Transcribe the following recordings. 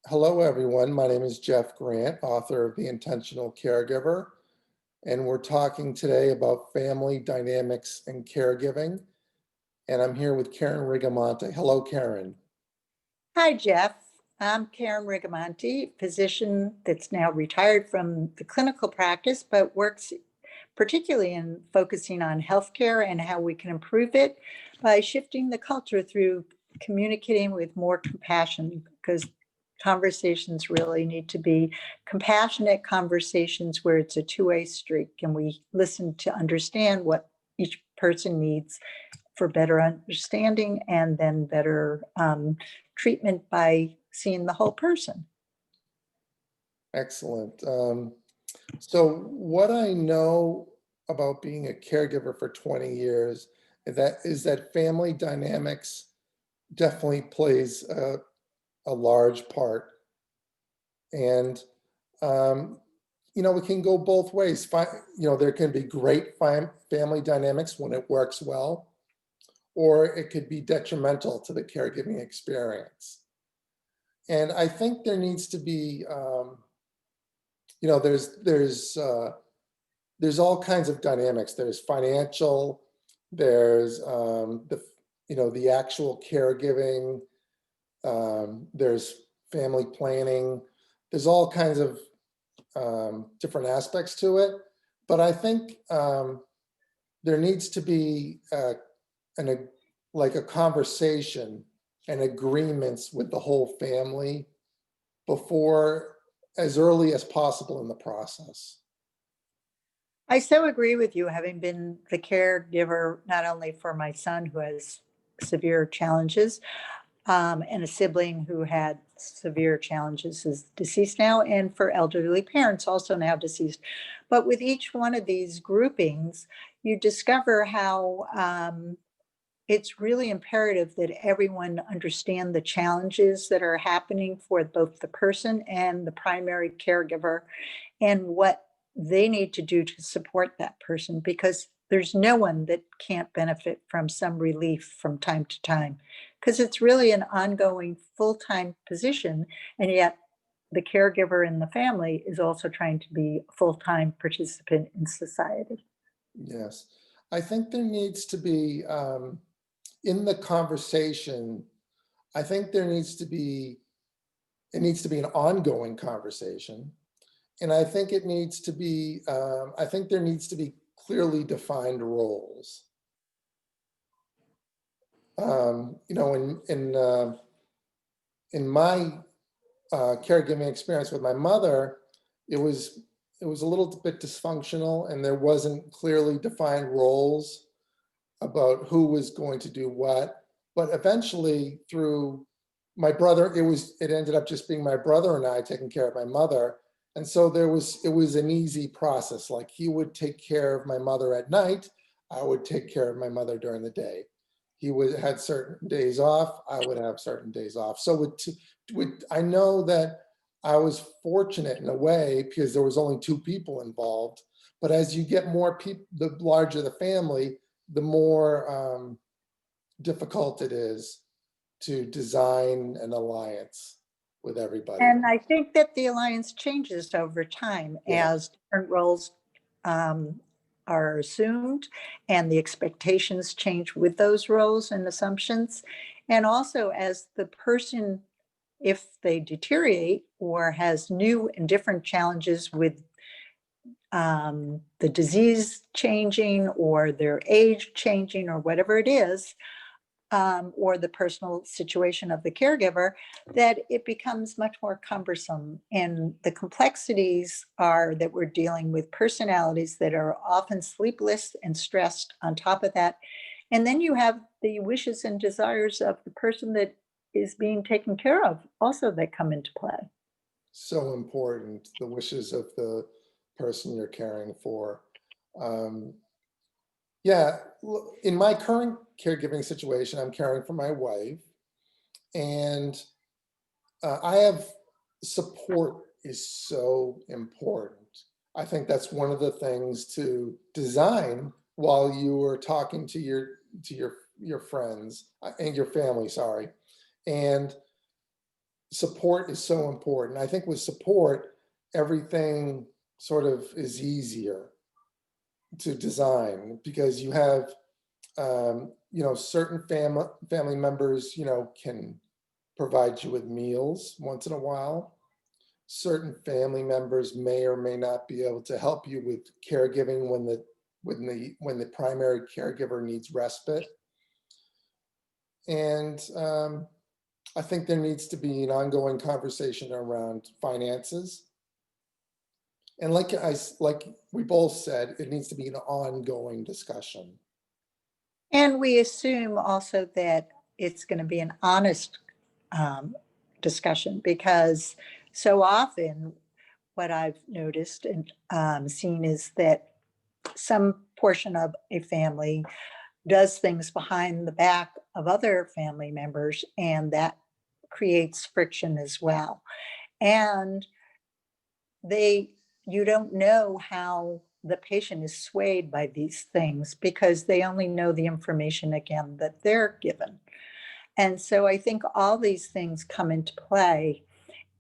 Hello, everyone. My name is Geoff Grant, author of The Intentional Caregiver, and we're talking today about family dynamics and caregiving. And I'm here with Karen Rigamonti. Hello, Karen. Hi, Jeff. I'm Karen Rigamonti, physician that's now retired from the clinical practice, but works particularly in focusing on healthcare and how we can improve it by shifting the culture through communicating with more compassion, because conversations really need to be compassionate conversations where it's a two-way street and we listen to understand what each person needs for better understanding and then better treatment by seeing the whole person. Excellent. So what I know about being a caregiver for 20 years is that family dynamics definitely plays a large part. And it can go both ways. There can be great family dynamics when it works well, or it could be detrimental to the caregiving experience. And I think there needs to be, there's all kinds of dynamics. There's financial, there's the actual caregiving, there's family planning. There's all kinds of different aspects to it, but I think there needs to be like a conversation and agreements with the whole family before, as early as possible in the process. I so agree with you, having been the caregiver not only for my son who has severe challenges, and a sibling who had severe challenges is deceased now, and for elderly parents also now deceased. But with each one of these groupings, you discover how it's really imperative that everyone understand the challenges that are happening for both the person and the primary caregiver and what they need to do to support that person, because there's no one that can't benefit from some relief from time to time, because it's really an ongoing full-time position, and yet the caregiver in the family is also trying to be a full-time participant in society. Yes, I think there needs to be, in the conversation, I think it needs to be an ongoing conversation. And I think it needs to be, I think there needs to be clearly defined roles. In my caregiving experience with my mother, it was a little bit dysfunctional, and there wasn't clearly defined roles about who was going to do what. But eventually, through my brother, it ended up just being my brother and I taking care of my mother. And so it was an easy process. Like, he would take care of my mother at night, I would take care of my mother during the day. He had certain days off, I would have certain days off. So I know that I was fortunate in a way because there was only two people involved. But as you get more people, the larger the family, the more difficult it is to design an alliance with everybody. And I think that the alliance changes over time Yeah. as different roles um, are assumed and the expectations change with those roles and assumptions. And also as the person, if they deteriorate or has new and different challenges with the disease changing or their age changing or whatever it is, or the personal situation of the caregiver, that it becomes much more cumbersome. And the complexities are that we're dealing with personalities that are often sleepless and stressed on top of that. And then you have the wishes and desires of the person that is being taken care of also that come into play. So important, the wishes of the person you're caring for. Um, yeah, in my current caregiving situation, I'm caring for my wife, and I have support is so important. I think that's one of the things to design while you are talking to your friends and your family, sorry. And support is so important. I think with support, everything sort of is easier to design because you have, certain family members, can provide you with meals once in a while. Certain family members may or may not be able to help you with caregiving when the primary caregiver needs respite. And I think there needs to be an ongoing conversation around finances. And like we both said, it needs to be an ongoing discussion. And we assume also that it's going to be an honest discussion, because so often what I've noticed and seen is that some portion of a family does things behind the back of other family members, and that creates friction as well. And they you don't know how the patient is swayed by these things because they only know the information again that they're given. And so I think all these things come into play,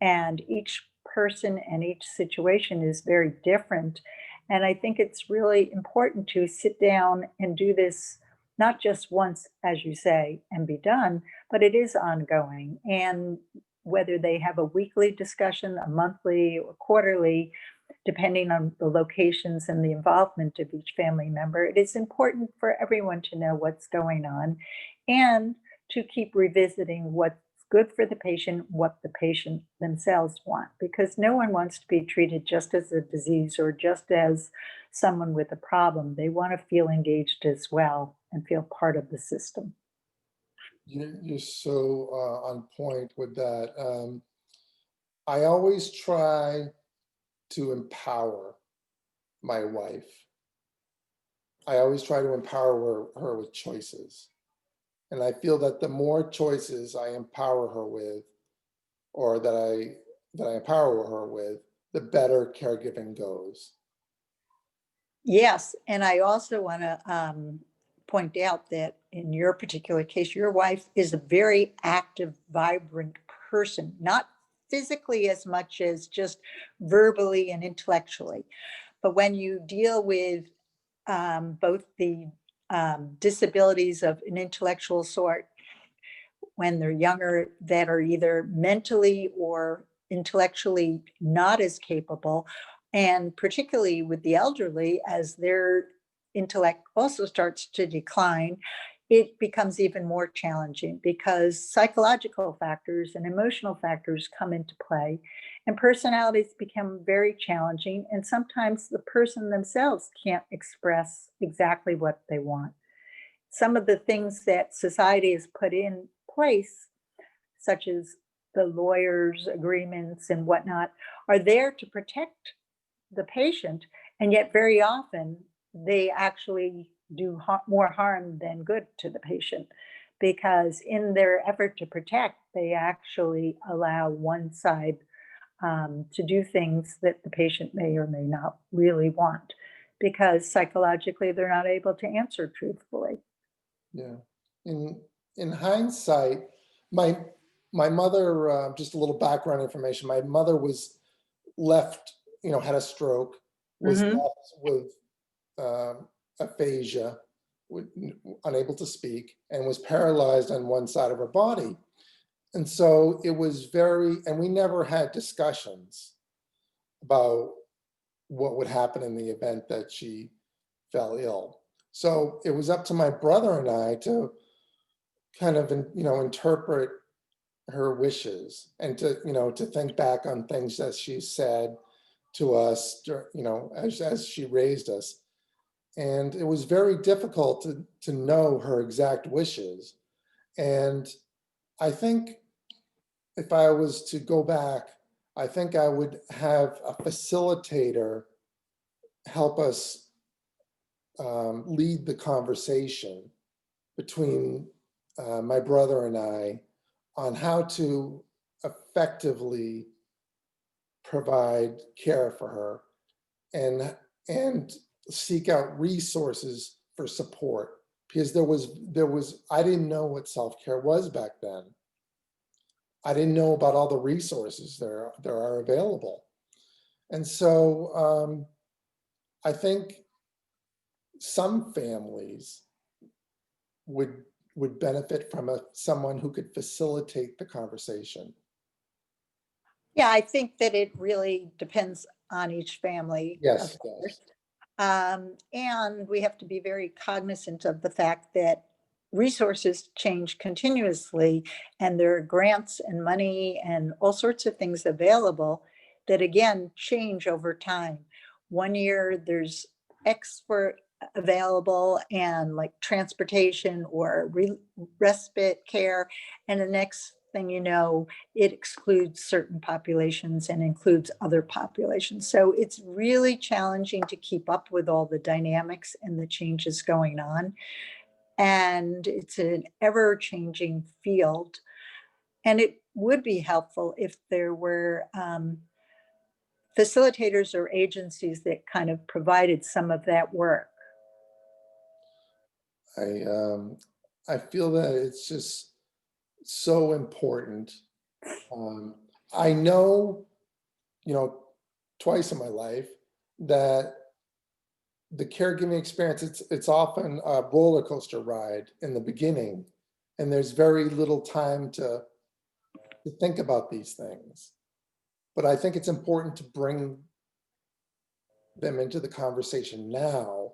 and each person and each situation is very different. And I think it's really important to sit down and do this not just once, as you say, and be done, but it is ongoing. And whether they have a weekly discussion, a monthly or quarterly, depending on the locations and the involvement of each family member, it is important for everyone to know what's going on and to keep revisiting what's good for the patient, what the patient themselves want, because no one wants to be treated just as a disease or just as someone with a problem. They want to feel engaged as well and feel part of the system. You're so on point with that. I always try to empower my wife. I always try to empower her with choices. And I feel that the more choices I empower her with, or that I empower her with, the better caregiving goes. Yes, and I also want to point out that in your particular case, your wife is a very active, vibrant person, not physically as much as just verbally and intellectually. But when you deal with both the disabilities of an intellectual sort when they're younger that are either mentally or intellectually not as capable, and particularly with the elderly, as their intellect also starts to decline, it becomes even more challenging because psychological factors and emotional factors come into play, and personalities become very challenging. And sometimes the person themselves can't express exactly what they want. Some of the things that society has put in place, such as the lawyers' agreements and whatnot, are there to protect the patient, and yet very often they actually do more harm than good to the patient, because in their effort to protect, they actually allow one side to do things that the patient may or may not really want, because psychologically they're not able to answer truthfully. Yeah. In in hindsight, my my mother, just a little background information. My mother was left, had a stroke, was Mhm. left with aphasia, unable to speak, and was paralyzed on one side of her body. And so it was and we never had discussions about what would happen in the event that she fell ill. So it was up to my brother and I to kind of, interpret her wishes and to think back on things that she said to us, as she raised us. And it was very difficult to know her exact wishes. And I think if I was to go back, I think I would have a facilitator help us lead the conversation between my brother and I on how to effectively provide care for her and seek out resources for support, because there was I didn't know what self-care was back then. I didn't know about all the resources there are available. And so I think some families would would benefit from someone who could facilitate the conversation. Yeah, I think that it really depends on each family, of Yes, course. yes. And we have to be very cognizant of the fact that resources change continuously, and there are grants and money and all sorts of things available that again change over time. One year there's X for available and like transportation or respite care, and the next thing you know, it excludes certain populations and includes other populations. So it's really challenging to keep up with all the dynamics and the changes going on. And it's an ever changing field. And it would be helpful if there were facilitators or agencies that kind of provided some of that work. I um, I feel that it's just so important. Um, I know, you know, twice in my life that the caregiving experience, it's often a roller coaster ride in the beginning, and there's very little time to think about these things. But I think it's important to bring them into the conversation now.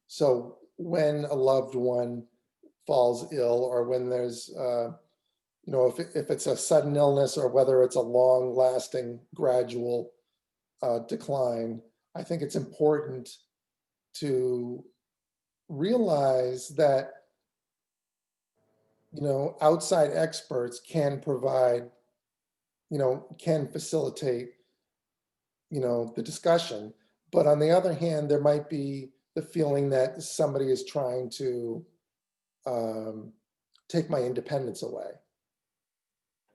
So when a loved one falls ill, or when there's, if it's a sudden illness, or whether it's a long lasting gradual decline, I think it's important to realize that, outside experts can provide, can facilitate, the discussion. But on the other hand, there might be the feeling that somebody is trying to um, take my independence away.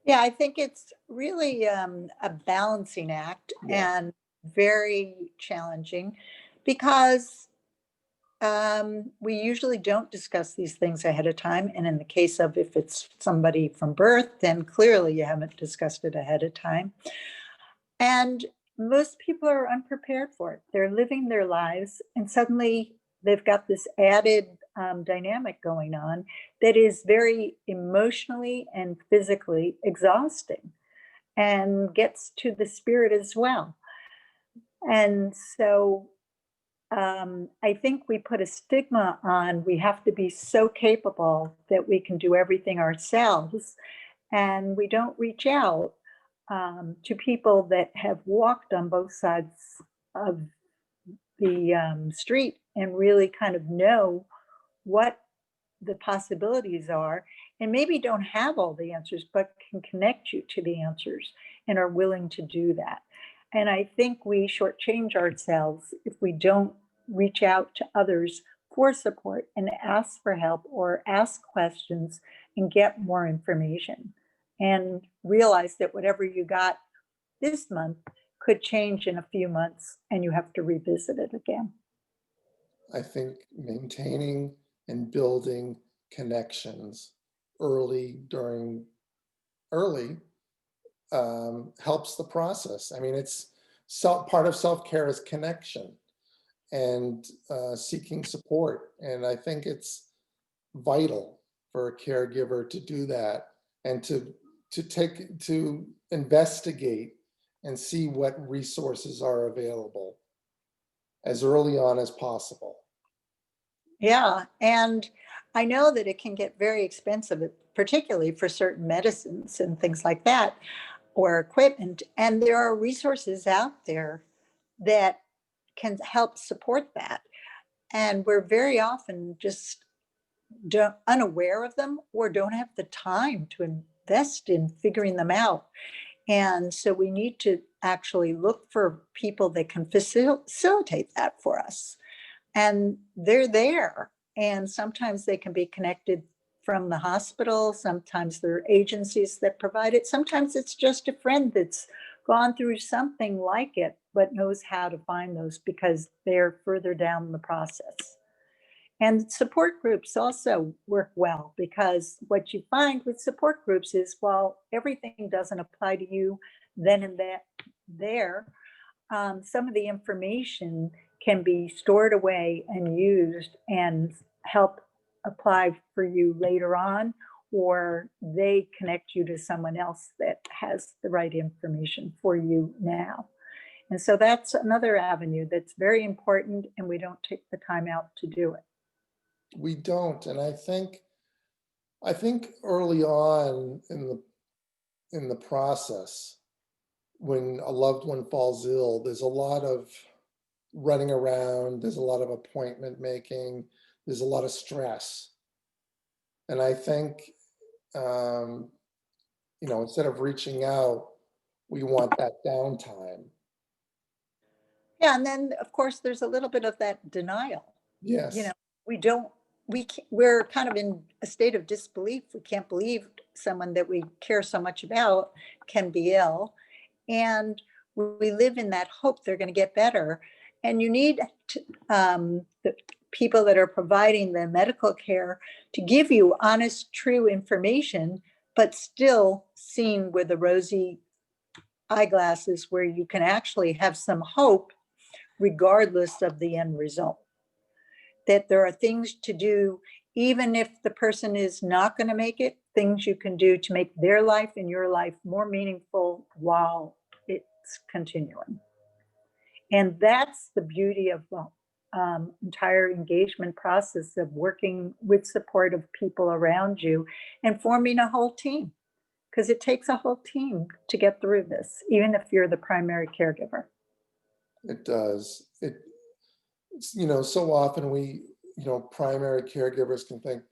Yeah, I think it's really a balancing act Yeah. and very challenging because we usually don't discuss these things ahead of time. And in the case of if it's somebody from birth, then clearly you haven't discussed it ahead of time. And most people are unprepared for it. They're living their lives, and suddenly they've got this added dynamic going on that is very emotionally and physically exhausting and gets to the spirit as well. And so I think we put a stigma on we have to be so capable that we can do everything ourselves, and we don't reach out to people that have walked on both sides of the street and really kind of know what the possibilities are, and maybe don't have all the answers, but can connect you to the answers and are willing to do that. And I think we shortchange ourselves if we don't reach out to others for support and ask for help or ask questions and get more information and realize that whatever you got this month could change in a few months and you have to revisit it again. I think maintaining and building connections early helps the process. I mean, it's part of self-care is connection and seeking support. And I think it's vital for a caregiver to do that, and to investigate and see what resources are available as early on as possible. Yeah, and I know that it can get very expensive, particularly for certain medicines and things like that, or equipment. And there are resources out there that can help support that. And we're very often just unaware of them or don't have the time to invest in figuring them out. And so we need to actually look for people that can facilitate that for us, and they're there. And sometimes they can be connected from the hospital. Sometimes there are agencies that provide it. Sometimes it's just a friend that's gone through something like it, but knows how to find those because they're further down the process. And support groups also work well, because what you find with support groups is, while everything doesn't apply to you then and that there, some of the information can be stored away and used and help apply for you later on, or they connect you to someone else that has the right information for you now. And so that's another avenue that's very important, and we don't take the time out to do it. We don't, and I think early on in the process, when a loved one falls ill, there's a lot of running around, there's a lot of appointment making, there's a lot of stress. And I think, um, instead of reaching out, we want that downtime. Yeah, and then, of course, there's a little bit of that denial. You know, Yes, we don't, we're kind of in a state of disbelief. We can't believe someone that we care so much about can be ill. And we live in that hope they're going to get better. And you need the people that are providing the medical care to give you honest, true information, but still seen with the rosy eyeglasses, where you can actually have some hope regardless of the end result. That there are things to do, even if the person is not going to make it, things you can do to make their life and your life more meaningful while it's continuing. And that's the beauty of the entire engagement process of working with supportive people around you and forming a whole team, because it takes a whole team to get through this, even if you're the primary caregiver. it does. So often primary caregivers can think,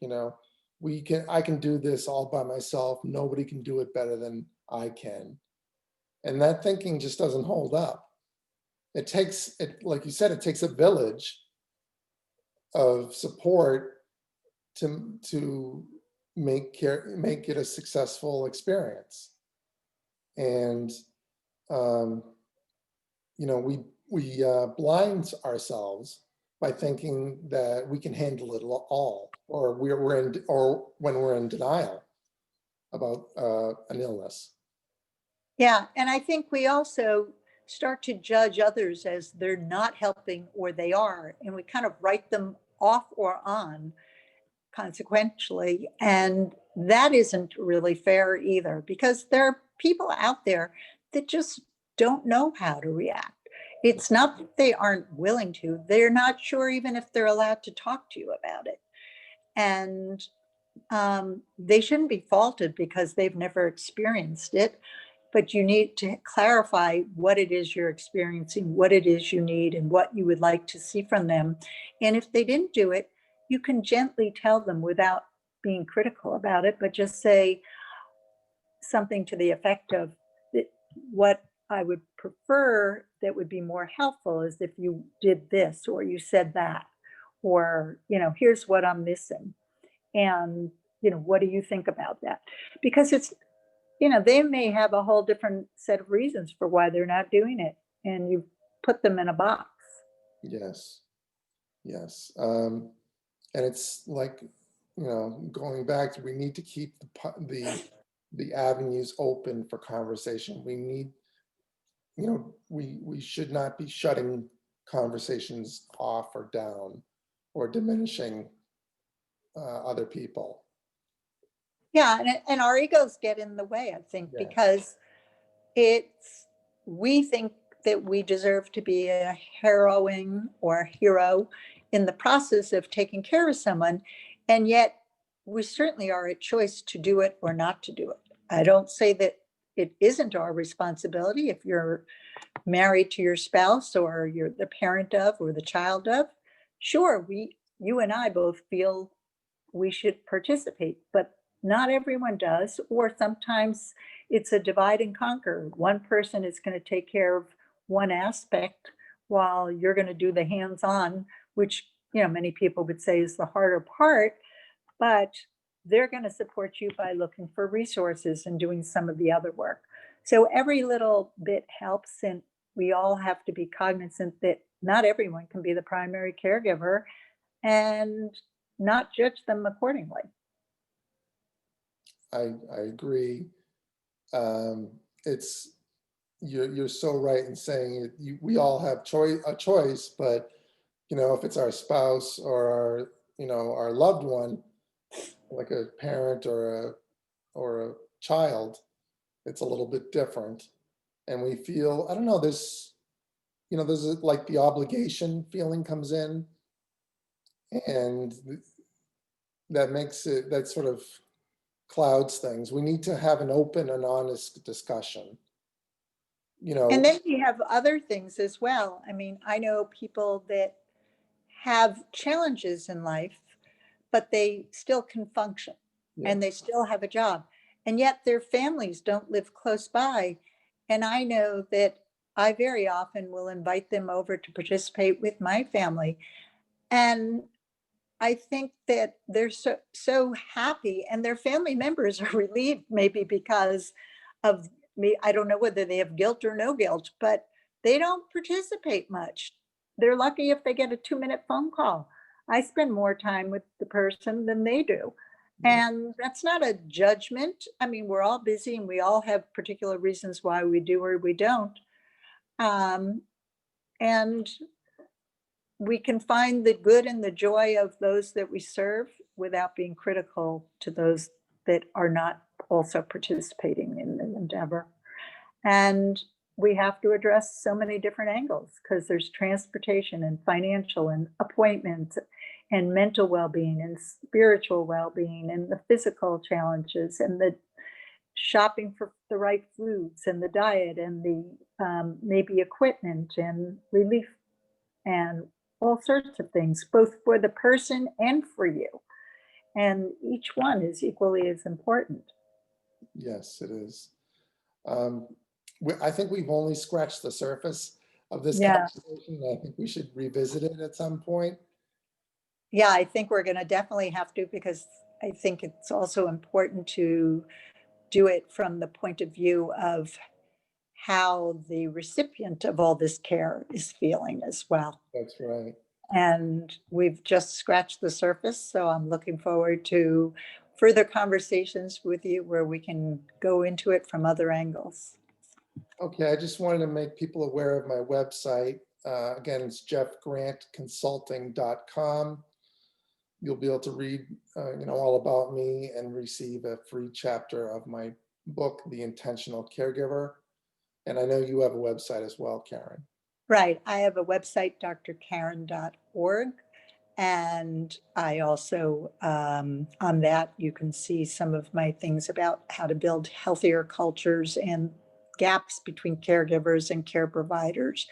I can do this all by myself. Nobody can do it better than I can. And that thinking just doesn't hold up. Like you said, it takes a village of support to make it a successful experience. And we blind ourselves by thinking that we can handle it all, or when we're in denial about an illness. Yeah, and I think we also start to judge others as they're not helping or they are, and we kind of write them off or on consequentially. And that isn't really fair either, because there are people out there that just don't know how to react. It's not that they aren't willing to, they're not sure even if they're allowed to talk to you about it. And they shouldn't be faulted because they've never experienced it, but you need to clarify what it is you're experiencing, what it is you need, and what you would like to see from them. And if they didn't do it, you can gently tell them without being critical about it, but just say something to the effect of, what I would prefer that would be more helpful is if you did this, or you said that, or, here's what I'm missing. And, what do you think about that? Because they may have a whole different set of reasons for why they're not doing it, and you put them in a box. Yes, yes. And it's like, going back to, we need to keep the avenues open for conversation. We need, we should not be shutting conversations off or down or diminishing other people. Yeah, and our egos get in the way, I think, Yeah. because we think that we deserve to be a heroine or a hero in the process of taking care of someone, and yet we certainly are at choice to do it or not to do it. I don't say that it isn't our responsibility if you're married to your spouse, or you're the parent of, or the child of. Sure, you and I both feel we should participate, but not everyone does, or sometimes it's a divide and conquer. One person is going to take care of one aspect while you're going to do the hands-on, which, many people would say is the harder part, but they're going to support you by looking for resources and doing some of the other work. So every little bit helps, and we all have to be cognizant that not everyone can be the primary caregiver. and not judge them accordingly. I agree. It's, you're so right in saying it. We all have a choice, but if it's our spouse or our loved one, like a parent or a child, it's a little bit different. And we feel, I don't know, there's like the obligation feeling comes in, and that sort of clouds things. We need to have an open and honest discussion. And then you have other things as well. I mean, I know people that have challenges in life, but they still can function Yeah, and they still have a job. And yet their families don't live close by. And I know that I very often will invite them over to participate with my family. And I think that they're so happy, and their family members are relieved, maybe because of me. I don't know whether they have guilt or no guilt, but they don't participate much. They're lucky if they get a 2-minute phone call. I spend more time with the person than they do. yeah, And that's not a judgment. I mean, we're all busy and we all have particular reasons why we do or we don't. Um, and we can find the good and the joy of those that we serve without being critical to those that are not also participating in the endeavor. And we have to address so many different angles because there's transportation and financial and appointments and mental well-being and spiritual well-being and the physical challenges and the shopping for the right foods and the diet and the maybe equipment and relief and all sorts of things, both for the person and for you. And each one is equally as important. yes, it is. Um, I think we've only scratched the surface of this Yeah. conversation. I think we should revisit it at some point. Yeah, I think we're going to definitely have to, because I think it's also important to do it from the point of view of how the recipient of all this care is feeling as well. That's right. And we've just scratched the surface. So I'm looking forward to further conversations with you where we can go into it from other angles. Okay, I just wanted to make people aware of my website. Again, it's jeffgrantconsulting.com. You'll be able to read, all about me and receive a free chapter of my book, The Intentional Caregiver. And I know you have a website as well, Karen. Right. I have a website, drkaren.org. And I also, on that, you can see some of my things about how to build healthier cultures and gaps between caregivers and care providers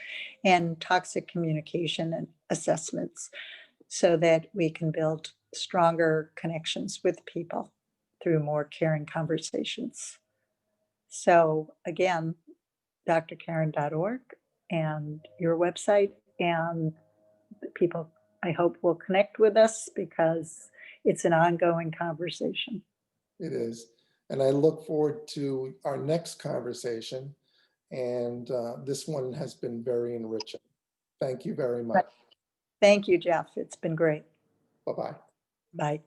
and toxic communication and assessments so that we can build stronger connections with people through more caring conversations. So again, drkaren.org and your website, and people, I hope, will connect with us because it's an ongoing conversation. It is. And I look forward to our next conversation. And this one has been very enriching. Thank you very much. Thank you, Geoff. It's been great. Bye-bye. Bye.